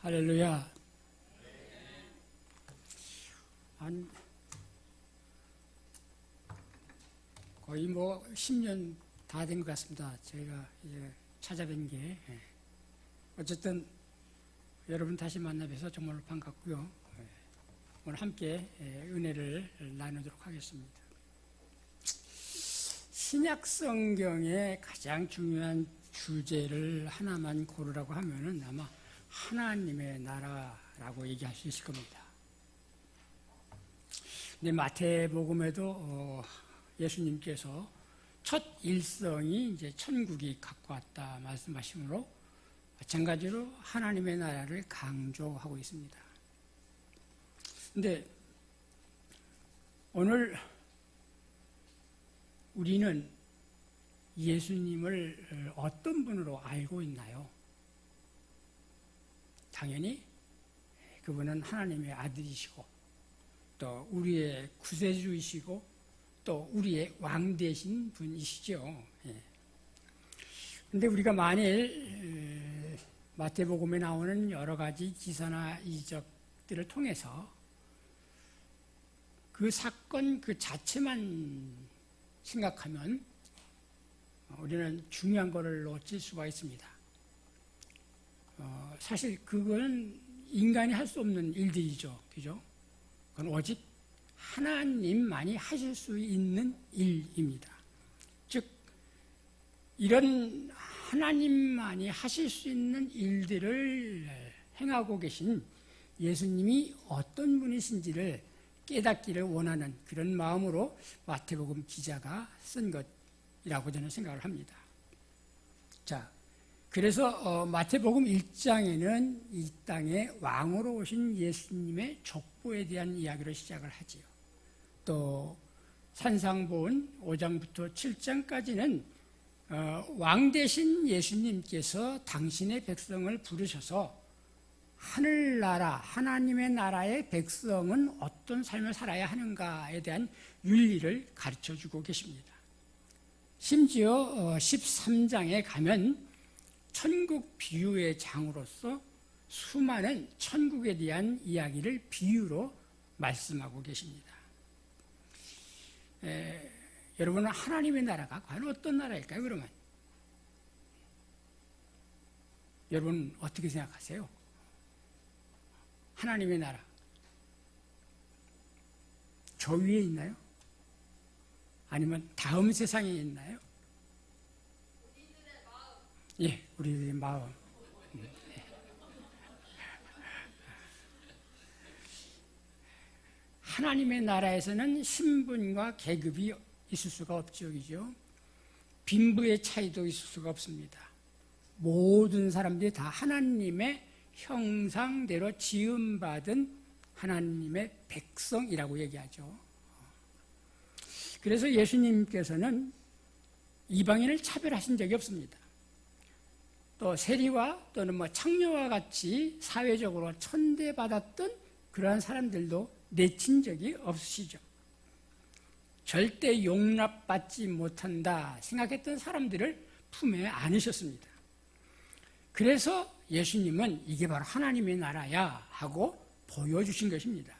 할렐루야. 한 거의 10년 다 된 것 같습니다. 제가 이제 찾아뵌 게. 어쨌든 여러분 다시 만나 뵈서 정말로 반갑고요. 오늘 함께 은혜를 나누도록 하겠습니다. 신약 성경의 가장 중요한 주제를 하나만 고르라고 하면은 아마 하나님의 나라라고 얘기할 수 있을 겁니다. 근데 마태복음에도 예수님께서 첫 일성이 이제 천국이 갖고 왔다 말씀하시므로 마찬가지로 하나님의 나라를 강조하고 있습니다. 근데 오늘 우리는 예수님을 어떤 분으로 알고 있나요? 당연히 그분은 하나님의 아들이시고 또 우리의 구세주이시고 또 우리의 왕 되신 분이시죠. 그런데 우리가 만일 마태복음에 나오는 여러 가지 기사나 이적들을 통해서 그 사건 그 자체만 생각하면 우리는 중요한 것을 놓칠 수가 있습니다. 사실 그거는 인간이 할 수 없는 일들이죠. 그죠? 그건 오직 하나님만이 하실 수 있는 일입니다. 즉, 이런 하나님만이 하실 수 있는 일들을 행하고 계신 예수님이 어떤 분이신지를 깨닫기를 원하는 그런 마음으로 마태복음 기자가 쓴 것이라고 저는 생각을 합니다. 자, 그래서 마태복음 1장에는 이 땅에 왕으로 오신 예수님의 족보에 대한 이야기로 시작을 하지요. 또 산상본 5장부터 7장까지는 왕 되신 예수님께서 당신의 백성을 부르셔서 하늘나라, 하나님의 나라의 백성은 어떤 삶을 살아야 하는가에 대한 윤리를 가르쳐주고 계십니다. 심지어 13장에 가면 천국 비유의 장으로서 수많은 천국에 대한 이야기를 비유로 말씀하고 계십니다. 여러분은 하나님의 나라가 과연 어떤 나라일까요, 그러면? 여러분 어떻게 생각하세요? 하나님의 나라. 저 위에 있나요? 아니면 다음 세상에 있나요? 예, 우리들의 마음. 하나님의 나라에서는 신분과 계급이 있을 수가 없죠, 그죠? 빈부의 차이도 있을 수가 없습니다. 모든 사람들이 다 하나님의 형상대로 지음받은 하나님의 백성이라고 얘기하죠. 그래서 예수님께서는 이방인을 차별하신 적이 없습니다. 또 세리와 또는 창녀와 같이 사회적으로 천대받았던 그러한 사람들도 내친 적이 없으시죠. 절대 용납받지 못한다 생각했던 사람들을 품에 안으셨습니다. 그래서 예수님은 이게 바로 하나님의 나라야 하고 보여주신 것입니다.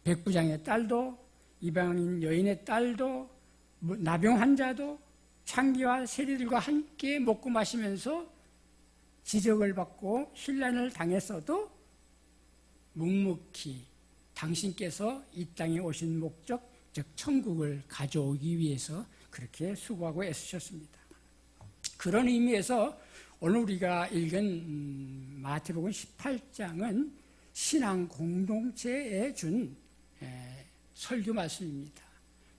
백부장의 딸도 이방인 여인의 딸도 나병 환자도 창기와 세리들과 함께 먹고 마시면서 지적을 받고 혼란을 당했어도 묵묵히 당신께서 이 땅에 오신 목적, 즉 천국을 가져오기 위해서 그렇게 수고하고 애쓰셨습니다. 그런 의미에서 오늘 우리가 읽은 마태복음 18장은 신앙 공동체에 준 설교 말씀입니다.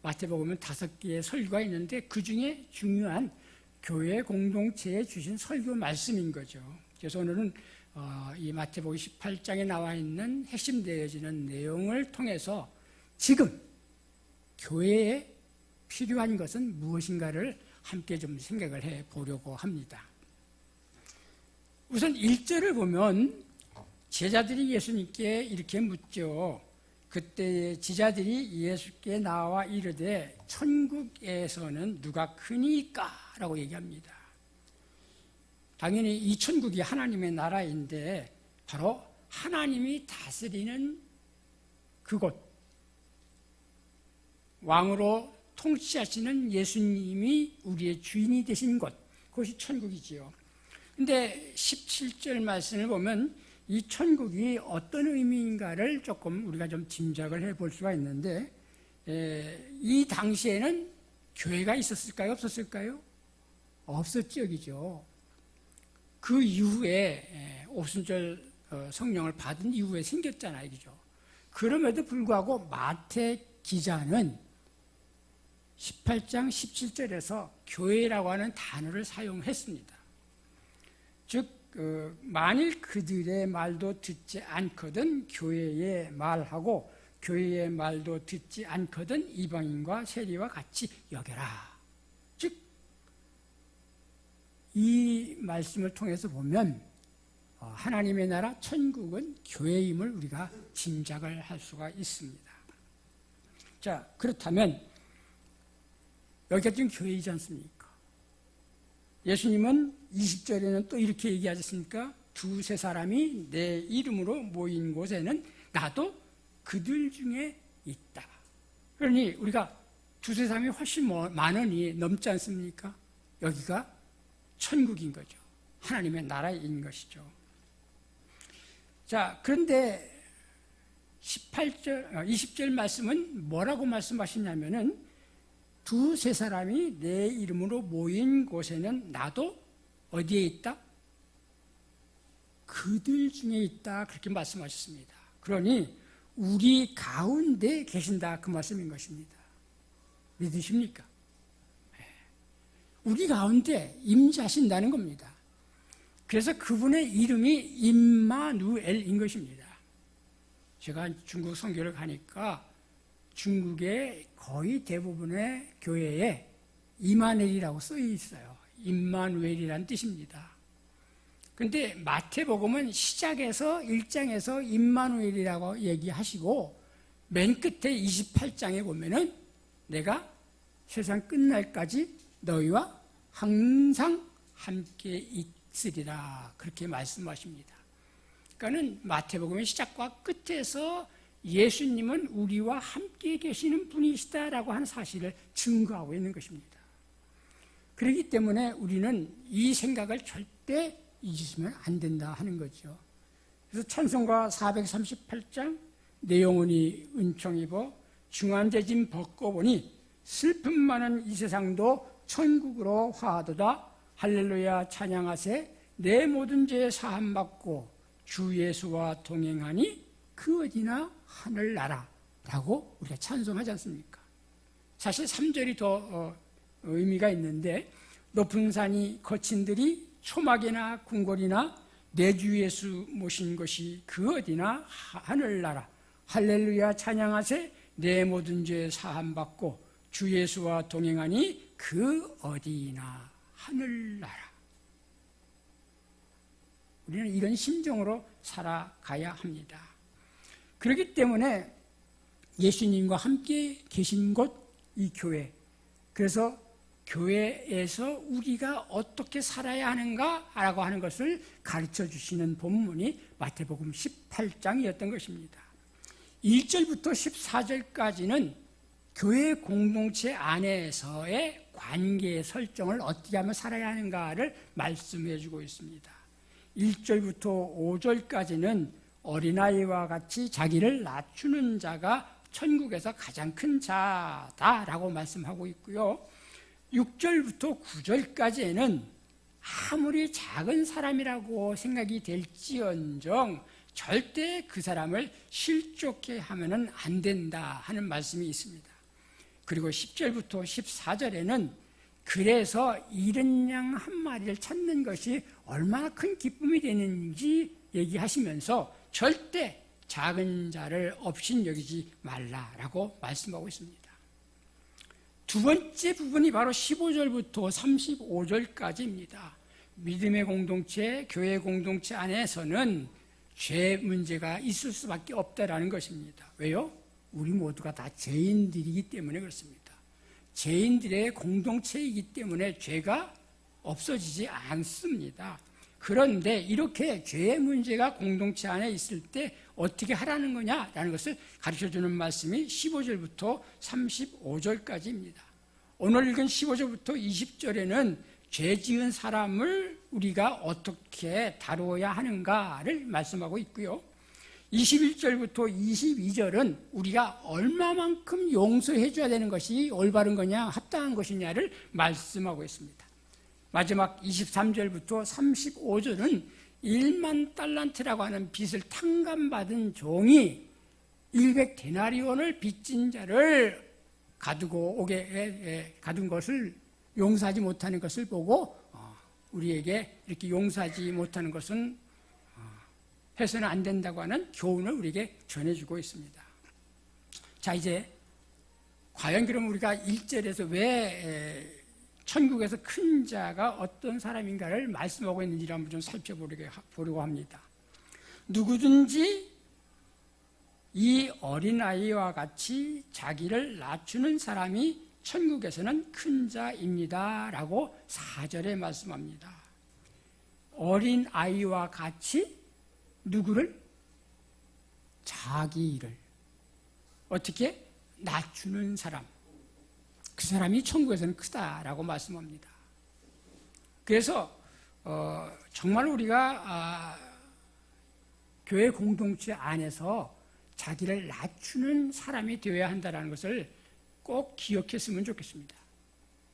마태복음은 5개의 설교가 있는데 그 중에 중요한 교회 공동체에 주신 설교 말씀인 거죠. 그래서 오늘은 이 마태복음 18장에 나와 있는 핵심되어지는 내용을 통해서 지금 교회에 필요한 것은 무엇인가를 함께 좀 생각을 해 보려고 합니다. 우선 1절을 보면 제자들이 예수님께 이렇게 묻죠. 그때 제자들이 예수께 나와 이르되 천국에서는 누가 크니까? 라고 얘기합니다. 당연히 이 천국이 하나님의 나라인데 바로 하나님이 다스리는 그곳, 왕으로 통치하시는 예수님이 우리의 주인이 되신 곳, 그것이 천국이지요. 근데 17절 말씀을 보면 이 천국이 어떤 의미인가를 조금 우리가 좀 짐작을 해볼 수가 있는데, 이 당시에는 교회가 있었을까요? 없었을까요? 없었죠, 여기죠. 그 이후에 오순절 성령을 받은 이후에 생겼잖아요, 그죠? 그럼에도 불구하고 마태 기자는 18장 17절에서 교회라고 하는 단어를 사용했습니다. 즉 만일 그들의 말도 듣지 않거든 교회의 말하고 교회의 말도 듣지 않거든 이방인과 세리와 같이 여겨라. 즉 이 말씀을 통해서 보면 하나님의 나라 천국은 교회임을 우리가 짐작을 할 수가 있습니다. 자, 그렇다면 여기가 지금 교회이지 않습니까? 예수님은 20절에는 또 이렇게 얘기하지 않습니까? 두세 사람이 내 이름으로 모인 곳에는 나도 그들 중에 있다. 그러니 우리가 두세 사람이 훨씬 많으니 넘지 않습니까? 여기가 천국인 거죠. 하나님의 나라인 것이죠. 자, 그런데 20절 말씀은 뭐라고 말씀하시냐면은 두세 사람이 내 이름으로 모인 곳에는 나도 어디에 있다? 그들 중에 있다. 그렇게 말씀하셨습니다. 그러니 우리 가운데 계신다. 그 말씀인 것입니다. 믿으십니까? 우리 가운데 임재하신다는 겁니다. 그래서 그분의 이름이 임마누엘인 것입니다. 제가 중국 선교를 가니까 중국의 거의 대부분의 교회에 이마누엘이라고 써 있어요. 임마누엘이라는 뜻입니다. 그런데 마태복음은 시작에서 1장에서 임마누엘이라고 얘기하시고 맨 끝에 28장에 보면은 내가 세상 끝날까지 너희와 항상 함께 있으리라 그렇게 말씀하십니다. 그러니까는 마태복음의 시작과 끝에서 예수님은 우리와 함께 계시는 분이시다라고 하는 사실을 증거하고 있는 것입니다. 그렇기 때문에 우리는 이 생각을 절대 잊으시면 안 된다 하는 거죠. 그래서 찬송가 438장 내 영혼이 은총 입어 중한대짐 벗고 보니 슬픔 많은 이 세상도 천국으로 화하도다. 할렐루야 찬양하세. 내 모든 죄 사함 받고 주 예수와 동행하니 그 어디나 하늘나라 라고 우리가 찬송하지 않습니까? 사실 3절이 더 의미가 있는데 높은 산이 거친들이 초막이나 궁궐이나 내 주 예수 모신 것이 그 어디나 하늘나라. 할렐루야 찬양하세. 내 모든 죄 사함 받고 주 예수와 동행하니 그 어디나 하늘나라. 우리는 이런 심정으로 살아가야 합니다. 그렇기 때문에 예수님과 함께 계신 곳 이 교회, 그래서 교회에서 우리가 어떻게 살아야 하는가라고 하는 것을 가르쳐 주시는 본문이 마태복음 18장이었던 것입니다. 1절부터 14절까지는 교회 공동체 안에서의 관계 설정을 어떻게 하면 살아야 하는가를 말씀해 주고 있습니다. 1절부터 5절까지는 어린아이와 같이 자기를 낮추는 자가 천국에서 가장 큰 자다라고 말씀하고 있고요. 6절부터 9절까지에는 아무리 작은 사람이라고 생각이 될지언정 절대 그 사람을 실족해 하면은 안 된다 하는 말씀이 있습니다. 그리고 10절부터 14절에는 그래서 잃은 양 한 마리를 찾는 것이 얼마나 큰 기쁨이 되는지 얘기하시면서 절대 작은 자를 업신여기지 말라라고 말씀하고 있습니다. 두 번째 부분이 바로 15절부터 35절까지입니다. 믿음의 공동체, 교회 공동체 안에서는 죄 문제가 있을 수밖에 없다라는 것입니다. 왜요? 우리 모두가 다 죄인들이기 때문에 그렇습니다. 죄인들의 공동체이기 때문에 죄가 없어지지 않습니다. 그런데 이렇게 죄의 문제가 공동체 안에 있을 때 어떻게 하라는 거냐라는 것을 가르쳐주는 말씀이 15절부터 35절까지입니다. 오늘 읽은 15절부터 20절에는 죄 지은 사람을 우리가 어떻게 다루어야 하는가를 말씀하고 있고요. 21절부터 22절은 우리가 얼마만큼 용서해 줘야 되는 것이 올바른 거냐 합당한 것이냐를 말씀하고 있습니다. 마지막 23절부터 35절은 1만 달란트라고 하는 빚을 탕감받은 종이 100데나리온을 빚진 자를 가둔 것을 용서하지 못하는 것을 보고 우리에게 이렇게 용서하지 못하는 것은 해서는 안 된다고 하는 교훈을 우리에게 전해주고 있습니다. 자, 이제 과연 그럼 우리가 1절에서 왜 천국에서 큰 자가 어떤 사람인가를 말씀하고 있는지를 한번 좀 살펴보려고 합니다. 누구든지 이 어린아이와 같이 자기를 낮추는 사람이 천국에서는 큰 자입니다 라고 4절에 말씀합니다. 어린아이와 같이 누구를? 자기를 어떻게? 낮추는 사람, 그 사람이 천국에서는 크다라고 말씀합니다. 그래서 정말 우리가 교회 공동체 안에서 자기를 낮추는 사람이 되어야 한다는 것을 꼭 기억했으면 좋겠습니다.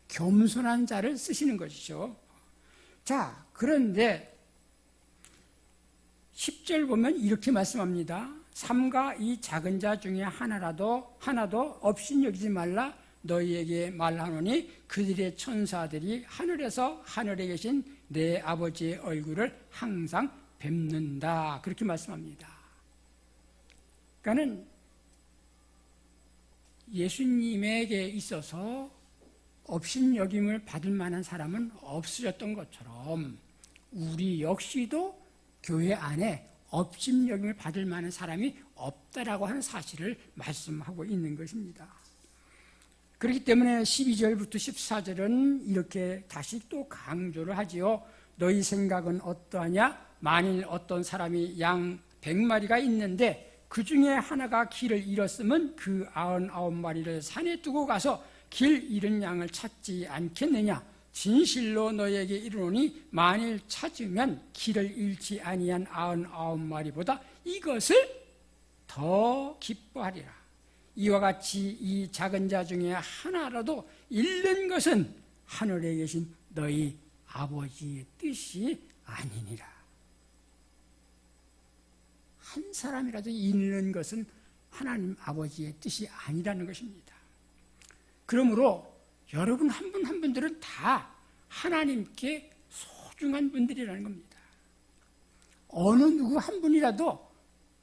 겸손한 자를 쓰시는 것이죠. 자, 그런데 10절 보면 이렇게 말씀합니다. 삼가 이 작은 자 중에 하나도 업신여기지 말라. 너희에게 말하노니 그들의 천사들이 하늘에서 하늘에 계신 내 아버지의 얼굴을 항상 뵙는다. 그렇게 말씀합니다. 그러니까는 예수님에게 있어서 업신여김을 받을 만한 사람은 없으셨던 것처럼 우리 역시도 교회 안에 업신여김을 받을 만한 사람이 없다라고 하는 사실을 말씀하고 있는 것입니다. 그렇기 때문에 12절부터 14절은 이렇게 다시 또 강조를 하지요. 너희 생각은 어떠하냐? 만일 어떤 사람이 양 100마리가 있는데 그 중에 하나가 길을 잃었으면 그 99마리를 산에 두고 가서 길 잃은 양을 찾지 않겠느냐? 진실로 너희에게 이르노니 만일 찾으면 길을 잃지 아니한 99마리보다 이것을 더 기뻐하리라. 이와 같이 이 작은 자 중에 하나라도 잃는 것은 하늘에 계신 너희 아버지의 뜻이 아니니라. 한 사람이라도 잃는 것은 하나님 아버지의 뜻이 아니라는 것입니다. 그러므로 여러분 한 분 한 분들은 다 하나님께 소중한 분들이라는 겁니다. 어느 누구 한 분이라도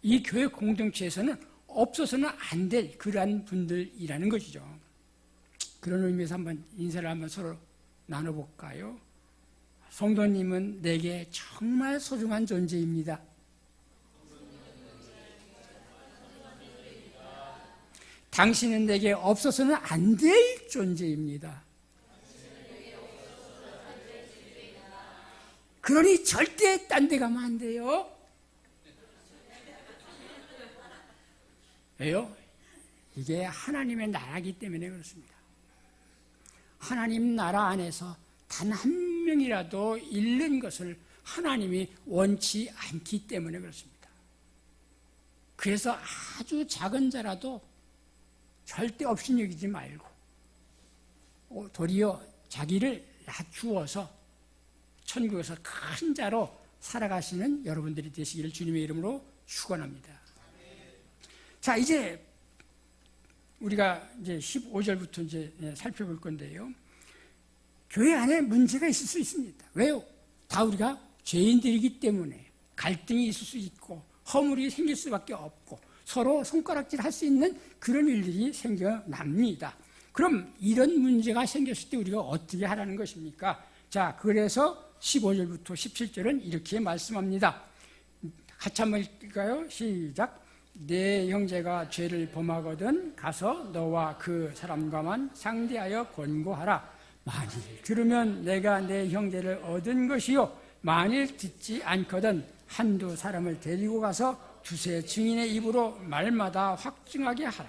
이 교회 공동체에서는 없어서는 안 될 그러한 분들이라는 것이죠. 그런 의미에서 한번 인사를 한번 서로 나눠볼까요? 성도님은 내게 정말 소중한 존재입니다. 당신은 내게 없어서는 안 될 존재입니다. 그러니 절대 딴 데 가면 안 돼요. 왜요? 이게 하나님의 나라이기 때문에 그렇습니다. 하나님 나라 안에서 단 한 명이라도 잃는 것을 하나님이 원치 않기 때문에 그렇습니다. 그래서 아주 작은 자라도 절대 업신여기지 말고 도리어 자기를 낮추어서 천국에서 큰 자로 살아가시는 여러분들이 되시기를 주님의 이름으로 축원합니다. 자, 이제 우리가 이제 15절부터 이제 살펴볼 건데요. 교회 안에 문제가 있을 수 있습니다. 왜요? 다 우리가 죄인들이기 때문에 갈등이 있을 수 있고 허물이 생길 수밖에 없고 서로 손가락질 할 수 있는 그런 일들이 생겨납니다. 그럼 이런 문제가 생겼을 때 우리가 어떻게 하라는 것입니까? 자, 그래서 15절부터 17절은 이렇게 말씀합니다. 같이 한번 읽을까요? 시작. 내 형제가 죄를 범하거든 가서 너와 그 사람과만 상대하여 권고하라. 만일 들으면 내가 내 형제를 얻은 것이요 만일 듣지 않거든 한두 사람을 데리고 가서 두세 증인의 입으로 말마다 확증하게 하라.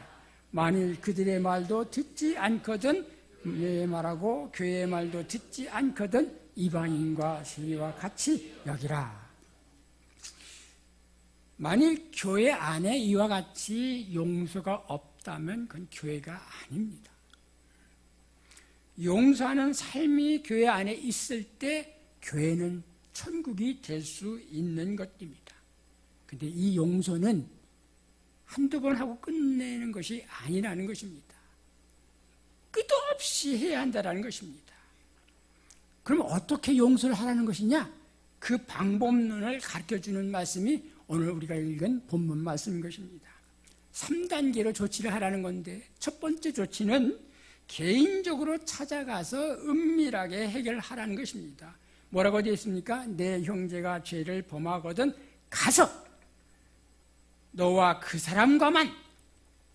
만일 그들의 말도 듣지 않거든 내 말하고 교회의 말도 듣지 않거든 이방인과 세리와 같이 여기라. 만일 교회 안에 이와 같이 용서가 없다면 그건 교회가 아닙니다. 용서하는 삶이 교회 안에 있을 때 교회는 천국이 될 수 있는 것입니다. 그런데 이 용서는 한두 번 하고 끝내는 것이 아니라는 것입니다. 끝없이 해야 한다는 것입니다. 그럼 어떻게 용서를 하라는 것이냐? 그 방법론을 가르쳐주는 말씀이 오늘 우리가 읽은 본문 말씀인 것입니다. 3단계로 조치를 하라는 건데 첫 번째 조치는 개인적으로 찾아가서 은밀하게 해결하라는 것입니다. 뭐라고 되어 있습니까? 내 형제가 죄를 범하거든 가서 너와 그 사람과만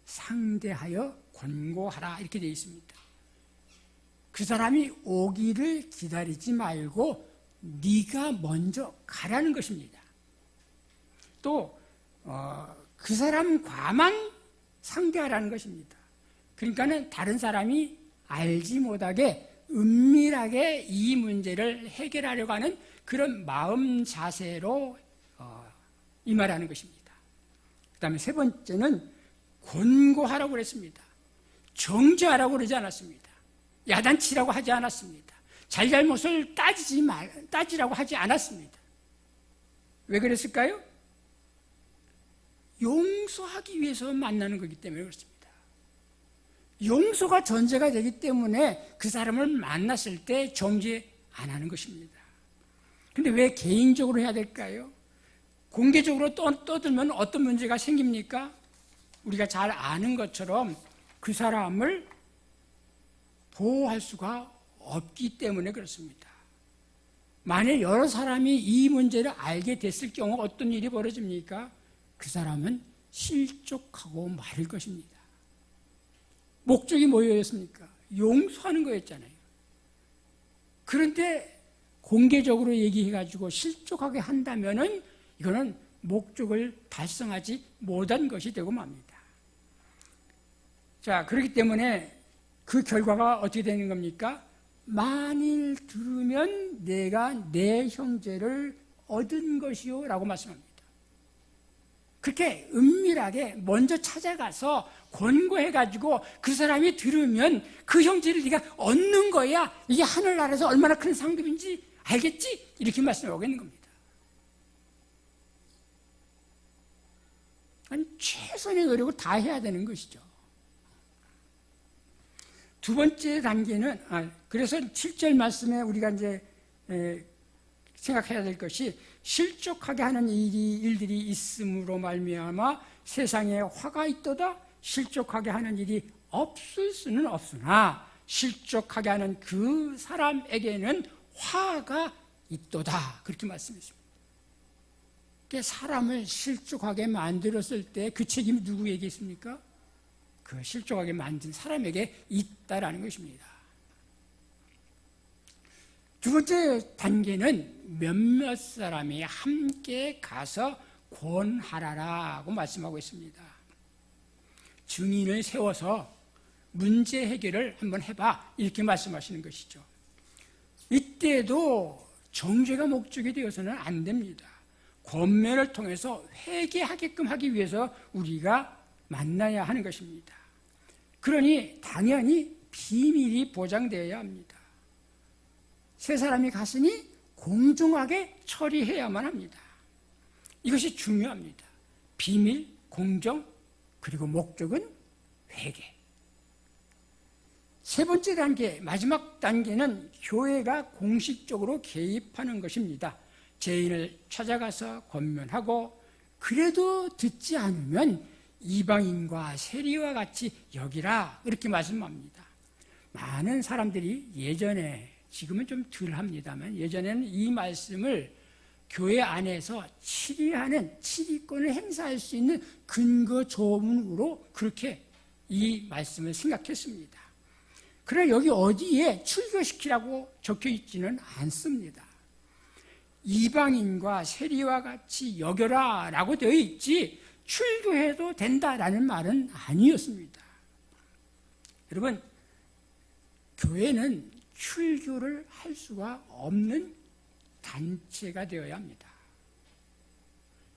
상대하여 권고하라 이렇게 되어 있습니다. 그 사람이 오기를 기다리지 말고 네가 먼저 가라는 것입니다. 또 그 사람과만 상대하라는 것입니다. 그러니까는 다른 사람이 알지 못하게 은밀하게 이 문제를 해결하려고 하는 그런 마음 자세로 임하라는 것입니다. 그 다음에 세 번째는 권고하라고 그랬습니다. 정죄하라고 그러지 않았습니다. 야단치라고 하지 않았습니다. 잘잘못을 따지라고 하지 않았습니다. 왜 그랬을까요? 용서하기 위해서 만나는 거기 때문에 그렇습니다. 용서가 전제가 되기 때문에 그 사람을 만났을 때 정죄 안 하는 것입니다. 그런데 왜 개인적으로 해야 될까요? 공개적으로 떠들면 어떤 문제가 생깁니까? 우리가 잘 아는 것처럼 그 사람을 보호할 수가 없기 때문에 그렇습니다. 만약 여러 사람이 이 문제를 알게 됐을 경우 어떤 일이 벌어집니까? 그 사람은 실족하고 말일 것입니다. 목적이 뭐였습니까? 용서하는 거였잖아요. 그런데 공개적으로 얘기해가지고 실족하게 한다면은 이거는 목적을 달성하지 못한 것이 되고 맙니다. 자, 그렇기 때문에 그 결과가 어떻게 되는 겁니까? 만일 들으면 내가 내 형제를 얻은 것이요 라고 말씀합니다. 그렇게 은밀하게 먼저 찾아가서 권고해가지고 그 사람이 들으면 그 형제를 네가 얻는 거야. 이게 하늘나라에서 얼마나 큰 상급인지 알겠지? 이렇게 말씀하고 있는 겁니다. 아니, 최선의 노력을 다 해야 되는 것이죠. 두 번째 단계는 그래서 7절 말씀에 우리가 이제 생각해야 될 것이 실족하게 하는 일들이 있음으로 말미암아 세상에 화가 있도다. 실족하게 하는 일이 없을 수는 없으나 실족하게 하는 그 사람에게는 화가 있도다. 그렇게 말씀했습니다. 사람을 실족하게 만들었을 때 그 책임이 누구에게 있습니까? 그 실족하게 만든 사람에게 있다라는 것입니다. 두 번째 단계는 몇몇 사람이 함께 가서 권하라라고 말씀하고 있습니다. 증인을 세워서 문제 해결을 한번 해봐 이렇게 말씀하시는 것이죠. 이때도 정죄가 목적이 되어서는 안 됩니다. 권면을 통해서 회개하게끔 하기 위해서 우리가 만나야 하는 것입니다. 그러니 당연히 비밀이 보장되어야 합니다. 세 사람이 갔으니 공정하게 처리해야만 합니다. 이것이 중요합니다. 비밀, 공정, 그리고 목적은 회개. 세 번째 단계, 마지막 단계는 교회가 공식적으로 개입하는 것입니다. 죄인을 찾아가서 권면하고 그래도 듣지 않으면 이방인과 세리와 같이 여기라 이렇게 말씀합니다. 많은 사람들이 예전에, 지금은 좀 덜 합니다만 예전에는 이 말씀을 교회 안에서 치리권을 행사할 수 있는 근거 조문으로 그렇게 이 말씀을 생각했습니다. 그러나 여기 어디에 출교시키라고 적혀 있지는 않습니다. 이방인과 세리와 같이 여겨라 라고 되어 있지 출교해도 된다라는 말은 아니었습니다. 여러분, 교회는 출교를 할 수가 없는 단체가 되어야 합니다.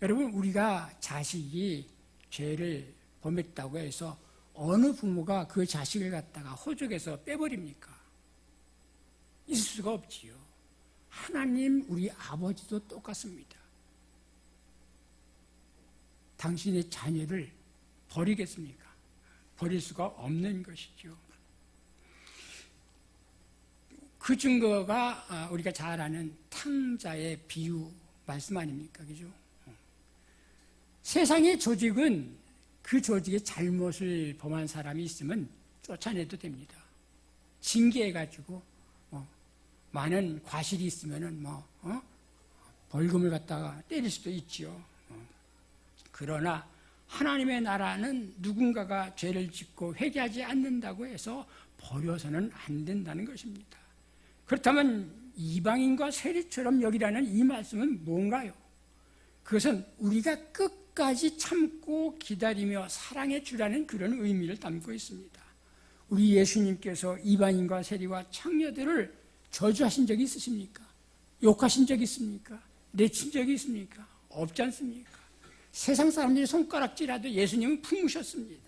여러분, 우리가 자식이 죄를 범했다고 해서 어느 부모가 그 자식을 갖다가 호적에서 빼버립니까? 있을 수가 없지요. 하나님, 우리 아버지도 똑같습니다. 당신의 자녀를 버리겠습니까? 버릴 수가 없는 것이죠. 그 증거가 우리가 잘 아는 탕자의 비유 말씀 아닙니까? 그죠? 세상의 조직은 그 조직의 잘못을 범한 사람이 있으면 쫓아내도 됩니다. 징계해가지고 많은 과실이 있으면은 벌금을 갖다가 때릴 수도 있지요. 그러나 하나님의 나라는 누군가가 죄를 짓고 회개하지 않는다고 해서 버려서는 안 된다는 것입니다. 그렇다면 이방인과 세리처럼 여기라는 이 말씀은 뭔가요? 그것은 우리가 끝까지 참고 기다리며 사랑해 주라는 그런 의미를 담고 있습니다. 우리 예수님께서 이방인과 세리와 창녀들을 저주하신 적이 있으십니까? 욕하신 적이 있습니까? 내친 적이 있습니까? 없지 않습니까? 세상 사람들이 손가락질하도 예수님은 품으셨습니다.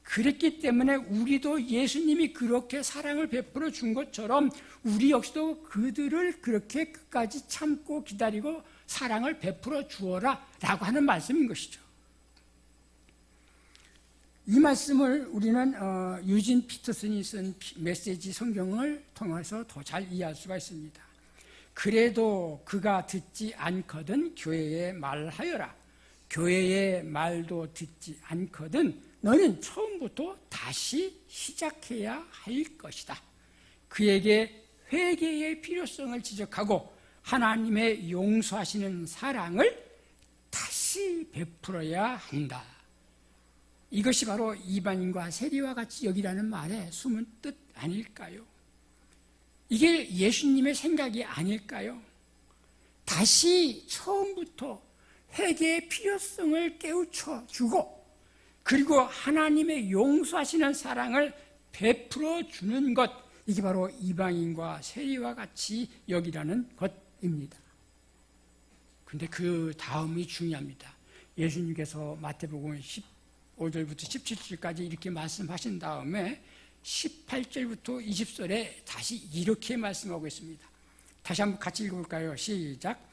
그랬기 때문에 우리도 예수님이 그렇게 사랑을 베풀어 준 것처럼 우리 역시도 그들을 그렇게 끝까지 참고 기다리고 사랑을 베풀어 주어라 라고 하는 말씀인 것이죠. 이 말씀을 우리는 유진 피터슨이 쓴 메시지 성경을 통해서 더 잘 이해할 수가 있습니다. 그래도 그가 듣지 않거든 교회에 말하여라. 교회의 말도 듣지 않거든 너는 처음부터 다시 시작해야 할 것이다. 그에게 회개의 필요성을 지적하고 하나님의 용서하시는 사랑을 다시 베풀어야 한다. 이것이 바로 이방인과 세리와 같이 여기라는 말의 숨은 뜻 아닐까요? 이게 예수님의 생각이 아닐까요? 다시 처음부터 회개의 필요성을 깨우쳐 주고 그리고 하나님의 용서하시는 사랑을 베풀어 주는 것, 이게 바로 이방인과 세리와 같이 여기라는 것입니다. 그런데 그 다음이 중요합니다. 예수님께서 마태복음 15절부터 17절까지 이렇게 말씀하신 다음에 18절부터 20절에 다시 이렇게 말씀하고 있습니다. 다시 한번 같이 읽어볼까요? 시작.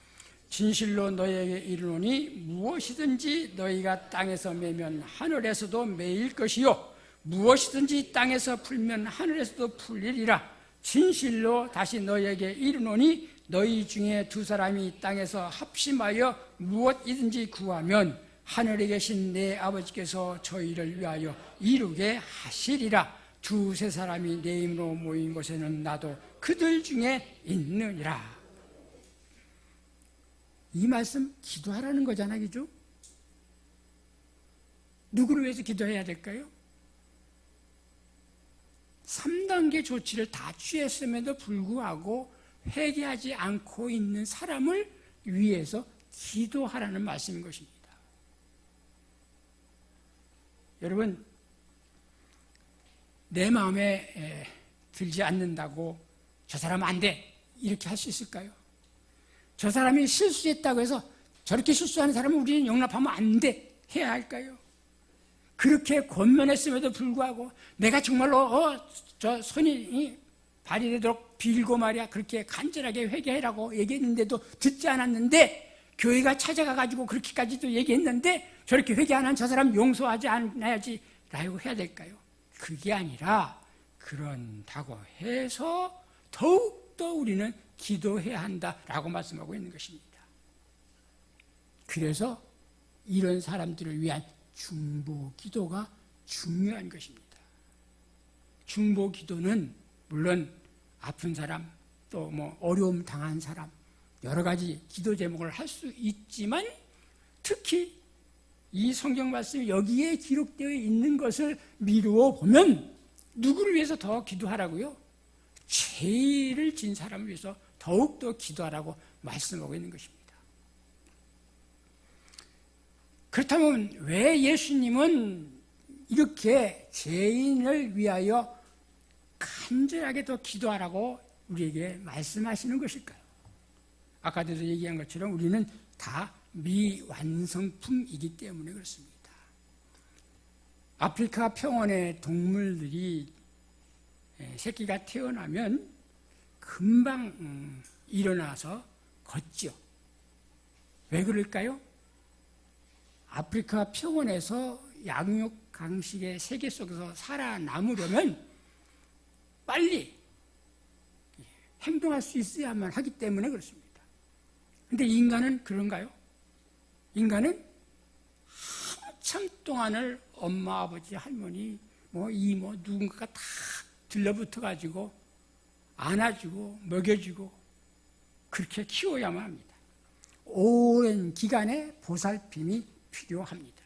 진실로 너희에게 이르노니 무엇이든지 너희가 땅에서 매면 하늘에서도 매일 것이요 무엇이든지 땅에서 풀면 하늘에서도 풀리리라. 진실로 다시 너희에게 이르노니 너희 중에 두 사람이 땅에서 합심하여 무엇이든지 구하면 하늘에 계신 내 아버지께서 저희를 위하여 이루게 하시리라. 두세 사람이 내 이름으로 모인 곳에는 나도 그들 중에 있느니라. 이 말씀 기도하라는 거잖아요, 그죠? 누구를 위해서 기도해야 될까요? 3단계 조치를 다 취했음에도 불구하고 회개하지 않고 있는 사람을 위해서 기도하라는 말씀인 것입니다. 여러분, 내 마음에 들지 않는다고 저 사람은 안 돼 이렇게 할 수 있을까요? 저 사람이 실수했다고 해서 저렇게 실수하는 사람은 우리는 용납하면 안 돼 해야 할까요? 그렇게 권면했음에도 불구하고 내가 정말로 저 손이 발이 되도록 빌고 말이야 그렇게 간절하게 회개해라고 얘기했는데도 듣지 않았는데 교회가 찾아가가지고 그렇게까지도 얘기했는데 저렇게 회개 안 한 저 사람 용서하지 않아야지 라고 해야 될까요? 그게 아니라 그런다고 해서 더욱더 우리는 기도해야 한다라고 말씀하고 있는 것입니다. 그래서 이런 사람들을 위한 중보 기도가 중요한 것입니다. 중보 기도는 물론 아픈 사람 또 어려움 당한 사람 여러 가지 기도 제목을 할 수 있지만 특히 이 성경 말씀이 여기에 기록되어 있는 것을 미루어 보면 누구를 위해서 더 기도하라고요? 죄를 진 사람을 위해서 더욱더 기도하라고 말씀하고 있는 것입니다. 그렇다면 왜 예수님은 이렇게 죄인을 위하여 간절하게 더 기도하라고 우리에게 말씀하시는 것일까요? 아까도 얘기한 것처럼 우리는 다 미완성품이기 때문에 그렇습니다. 아프리카 평원의 동물들이 새끼가 태어나면 금방 일어나서 걷죠. 왜 그럴까요? 아프리카 평원에서 양육 강식의 세계 속에서 살아남으려면 빨리 행동할 수 있어야만 하기 때문에 그렇습니다. 그런데 인간은 그런가요? 인간은 한참 동안을 엄마, 아버지, 할머니, 이모 누군가가 다 들러붙어가지고 안아주고 먹여주고 그렇게 키워야만 합니다. 오랜 기간의 보살핌이 필요합니다.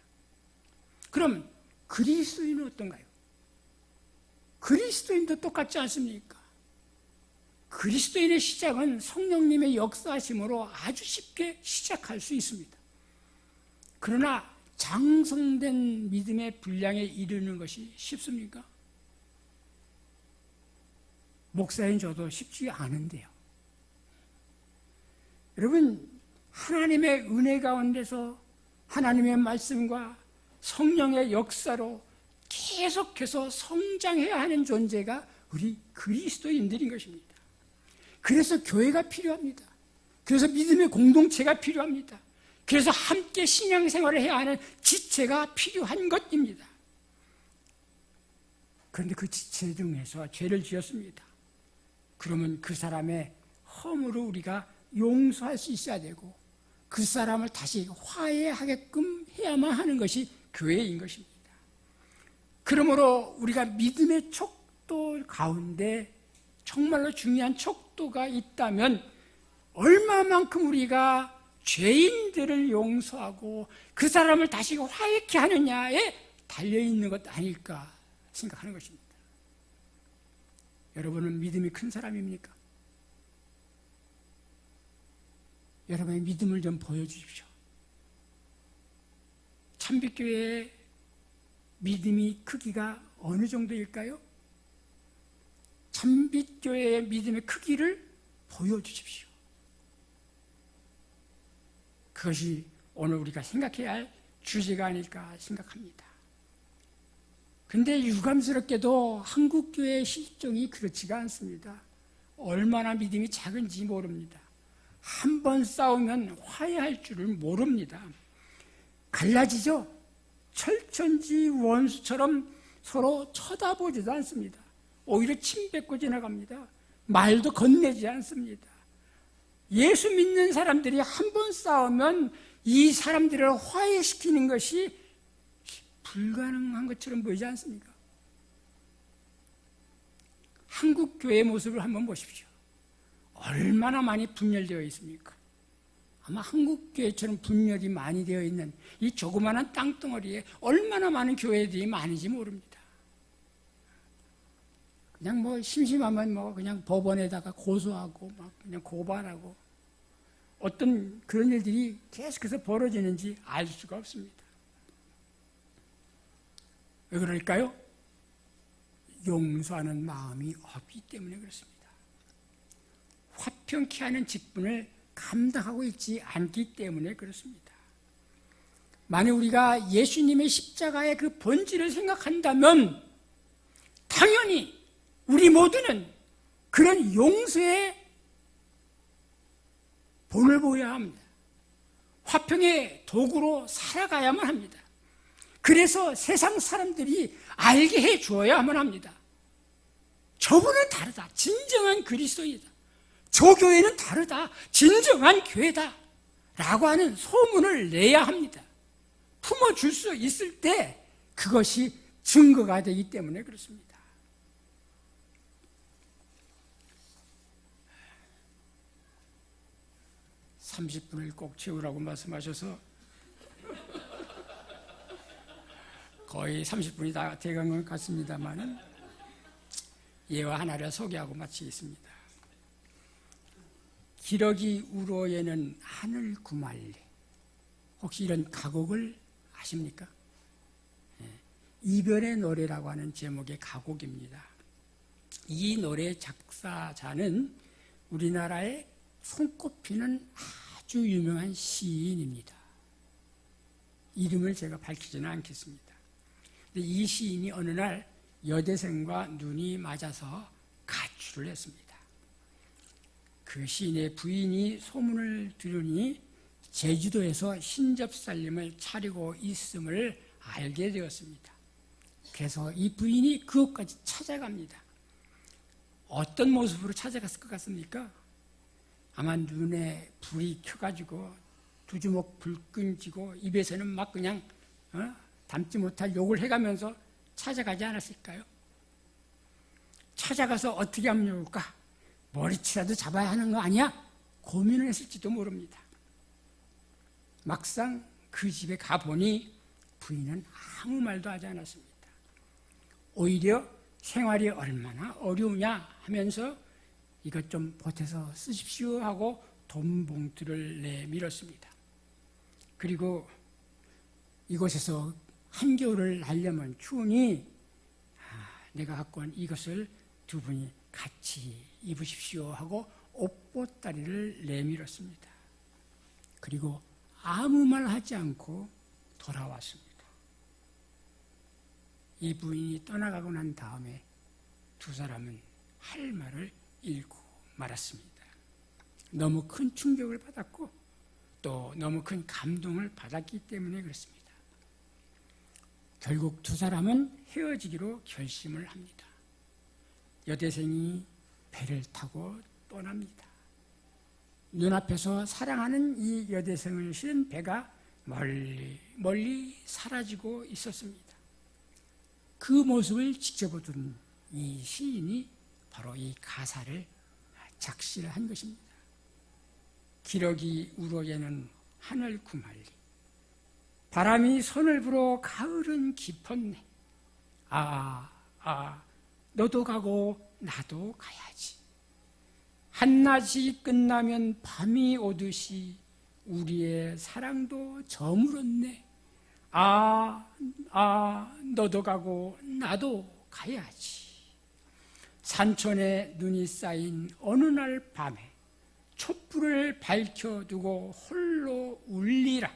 그럼 그리스도인은 어떤가요? 그리스도인도 똑같지 않습니까? 그리스도인의 시작은 성령님의 역사하심으로 아주 쉽게 시작할 수 있습니다. 그러나 장성된 믿음의 분량에 이르는 것이 쉽습니까? 목사인 저도 쉽지 않은데요. 여러분, 하나님의 은혜 가운데서 하나님의 말씀과 성령의 역사로 계속해서 성장해야 하는 존재가 우리 그리스도인들인 것입니다. 그래서 교회가 필요합니다. 그래서 믿음의 공동체가 필요합니다. 그래서 함께 신앙생활을 해야 하는 지체가 필요한 것입니다. 그런데 그 지체 중에서 죄를 지었습니다. 그러면 그 사람의 허물을 우리가 용서할 수 있어야 되고 그 사람을 다시 화해하게끔 해야만 하는 것이 교회인 것입니다. 그러므로 우리가 믿음의 척도 가운데 정말로 중요한 척도가 있다면 얼마만큼 우리가 죄인들을 용서하고 그 사람을 다시 화해케 하느냐에 달려있는 것 아닐까 생각하는 것입니다. 여러분은 믿음이 큰 사람입니까? 여러분의 믿음을 좀 보여주십시오. 참빛교회의 믿음이 크기가 어느 정도일까요? 참빛교회의 믿음의 크기를 보여주십시오. 그것이 오늘 우리가 생각해야 할 주제가 아닐까 생각합니다. 근데 유감스럽게도 한국교회의 실정이 그렇지가 않습니다. 얼마나 믿음이 작은지 모릅니다. 한 번 싸우면 화해할 줄을 모릅니다. 갈라지죠? 철천지 원수처럼 서로 쳐다보지도 않습니다. 오히려 침 뱉고 지나갑니다. 말도 건네지 않습니다. 예수 믿는 사람들이 한 번 싸우면 이 사람들을 화해시키는 것이 불가능한 것처럼 보이지 않습니까? 한국 교회의 모습을 한번 보십시오. 얼마나 많이 분열되어 있습니까? 아마 한국 교회처럼 분열이 많이 되어 있는 이 조그마한 땅덩어리에 얼마나 많은 교회들이 많은지 모릅니다. 그냥 심심하면 그냥 법원에다가 고소하고 그냥 고발하고 어떤 그런 일들이 계속해서 벌어지는지 알 수가 없습니다. 왜 그럴까요? 용서하는 마음이 없기 때문에 그렇습니다. 화평케 하는 직분을 감당하고 있지 않기 때문에 그렇습니다. 만약 우리가 예수님의 십자가의 그 본질을 생각한다면 당연히 우리 모두는 그런 용서의 본을 보여야 합니다. 화평의 도구로 살아가야만 합니다. 그래서 세상 사람들이 알게 해 주어야만 합니다. 저분은 다르다. 진정한 그리스도이다. 저 교회는 다르다. 진정한 교회다. 라고 하는 소문을 내야 합니다. 품어줄 수 있을 때 그것이 증거가 되기 때문에 그렇습니다. (30분을) 꼭 채우라고 말씀하셔서 거의 30분이 다 돼간 것 같습니다만 예와 하나를 소개하고 마치겠습니다. 기러기 우로에는 하늘 구말리. 혹시 이런 가곡을 아십니까? 이별의 노래라고 하는 제목의 가곡입니다. 이 노래 작사자는 우리나라에 손꼽히는 아주 유명한 시인입니다. 이름을 제가 밝히지는 않겠습니다. 근데 이 시인이 어느 날 여대생과 눈이 맞아서 가출을 했습니다. 그 시인의 부인이 소문을 들으니 제주도에서 신접살림을 차리고 있음을 알게 되었습니다. 그래서 이 부인이 그곳까지 찾아갑니다. 어떤 모습으로 찾아갔을 것 같습니까? 아마 눈에 불이 켜가지고 두 주먹 불끈 쥐고 입에서는 막 그냥 담지 못할 욕을 해가면서 찾아가지 않았을까요? 찾아가서 어떻게 하면 좋을까? 머리치라도 잡아야 하는 거 아니야? 고민을 했을지도 모릅니다. 막상 그 집에 가보니 부인은 아무 말도 하지 않았습니다. 오히려 생활이 얼마나 어려우냐 하면서 이것 좀 보태서 쓰십시오 하고 돈 봉투를 내밀었습니다. 그리고 이곳에서 한겨울을 날려면 추우니 내가 갖고 온 이것을 두 분이 같이 입으십시오 하고 옷보따리를 내밀었습니다. 그리고 아무 말 하지 않고 돌아왔습니다. 이 부인이 떠나가고 난 다음에 두 사람은 할 말을 잃고 말았습니다. 너무 큰 충격을 받았고 또 너무 큰 감동을 받았기 때문에 그렇습니다. 결국 두 사람은 헤어지기로 결심을 합니다. 여대생이 배를 타고 떠납니다. 눈앞에서 사랑하는 이 여대생을 실은 배가 멀리 멀리 사라지고 있었습니다. 그 모습을 지켜보던 이 시인이 바로 이 가사를 작시를 한 것입니다. 기러기 우로에는 하늘 구말리. 바람이 손을 불어 가을은 깊었네. 너도 가고 나도 가야지. 한낮이 끝나면 밤이 오듯이 우리의 사랑도 저물었네. 너도 가고 나도 가야지. 산천에 눈이 쌓인 어느 날 밤에 촛불을 밝혀두고 홀로 울리라.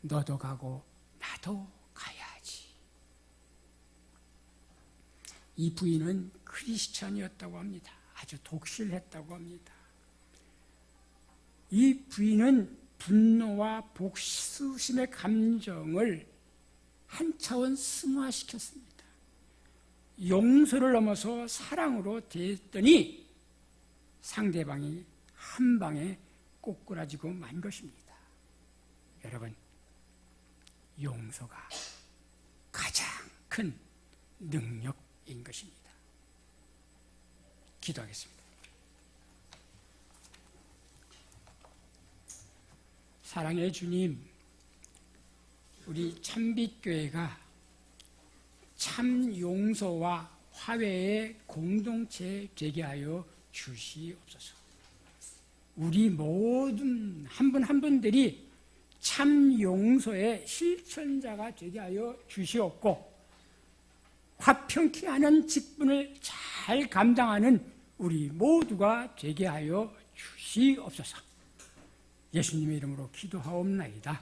너도 가고 나도 가야지. 이 부인은 크리스찬이었다고 합니다. 아주 독실했다고 합니다. 이 부인은 분노와 복수심의 감정을 한 차원 승화시켰습니다. 용서를 넘어서 사랑으로 대했더니 상대방이 한 방에 꼬꾸라지고 만 것입니다. 여러분, 용서가 가장 큰 능력인 것입니다. 기도하겠습니다. 사랑의 주님, 우리 참빛교회가 참 용서와 화해의 공동체 되게 하여 주시옵소서. 우리 모든 한 분 한 분들이 참 용서의 실천자가 되게 하여 주시옵고, 화평케 하는 직분을 잘 감당하는 우리 모두가 되게 하여 주시옵소서. 예수님의 이름으로 기도하옵나이다.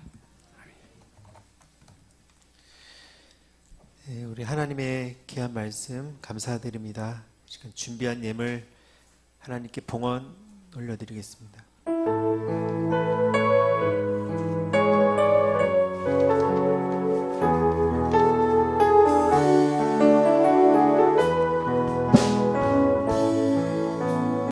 네, 우리 하나님의 귀한 말씀 감사드립니다. 지금 준비한 예물 하나님께 봉헌 올려드리겠습니다.